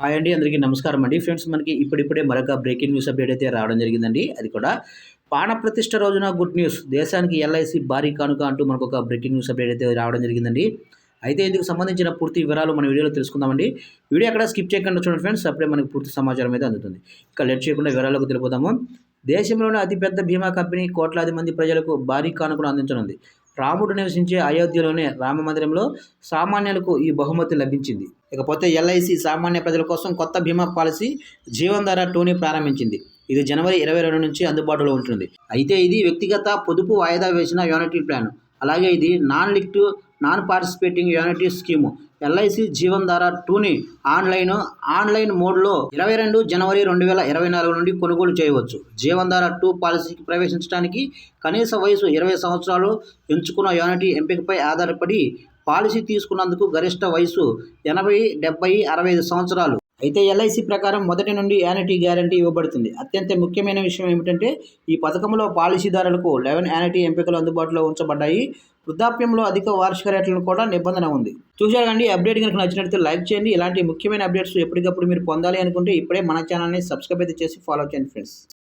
Hi అండి. అందరికీ నమస్కారం అండి. ఫ్రెండ్స్, మనకి ఇప్పుడిప్పుడే మరొక బ్రేకింగ్ న్యూస్ అప్డేట్ అయితే రావడం జరిగిందండి. అది కూడా ప్రాణప్రతిష్ఠ రోజున గుడ్ న్యూస్, దేశానికి ఎల్ఐసి భారీ కానుక అంటూ మనకొక బ్రేకింగ్ న్యూస్ అప్డేట్ అయితే రావడం జరిగిందండి. అయితే ఇందుకు సంబంధించిన పూర్తి వివరాలు మన వీడియోలో తెలుసుకుందామండి. వీడియో ఎక్కడ స్కిప్ చేయకుండా చూడండి ఫ్రెండ్స్, అప్పుడే మనకు పూర్తి సమాచారం అయితే అందుతుంది. ఇక లేట్ చేయకుండా వివరాలకు తెలిపోదాము. దేశంలోని అతిపెద్ద బీమా కంపెనీ కోట్లాది మంది ప్రజలకు భారీ కానుకను అందించనుంది. రాముడు నివసించే అయోధ్యలోనే రామ మందిరంలో సామాన్యులకు ఈ బహుమతి లభించింది. ఇకపోతే ఎల్ఐసి సామాన్య ప్రజల కోసం కొత్త బీమా పాలసీ జీవన్ధార 2ని ప్రారంభించింది. ఇది జనవరి 22 నుంచి అందుబాటులో ఉంటుంది. అయితే ఇది వ్యక్తిగత పొదుపు వాయిదా వేసిన యూనిటీ ప్లాన్. అలాగే ఇది non participating unity scheme. LIC Jeevandhara 2ని ఆన్లైన్ మోడ్లో 22 జనవరి 2024 నుండి కొనుగోలు చేయవచ్చు. జీవన్ధార 2 పాలసీకి ప్రవేశించడానికి కనీస వయసు 20 సంవత్సరాలు. ఎంచుకున్న యూనిటీ ఎంపికపై ఆధారపడి పాలసీ తీసుకున్నందుకు గరిష్ట వయసు 80, 70, 65 సంవత్సరాలు. అయితే ఎల్ఐసి ప్రకారం మొదటి నుండి యానిటీ గ్యారంటీ ఇవ్వబడుతుంది. అత్యంత ముఖ్యమైన విషయం ఏమిటంటే ఈ పథకంలో పాలసీదారులకు 11 యానిటీ ఎంపికలు అందుబాటులో ఉంచబడ్డాయి. వృద్ధాప్యంలో అధిక వార్షిక రేట్లను కూడా నిబంధన ఉంది. చూశారు కండి. అప్డేట్ కనుక నచ్చినట్లయితే లైక్ చేయండి. ఇలాంటి ముఖ్యమైన అప్డేట్స్ ఎప్పటికప్పుడు మీరు పొందాలి అనుకుంటే ఇప్పుడే మన ఛానల్ని సబ్స్క్రైబ్ అయితే చేసి ఫాలో చేయండి ఫ్రెండ్స్.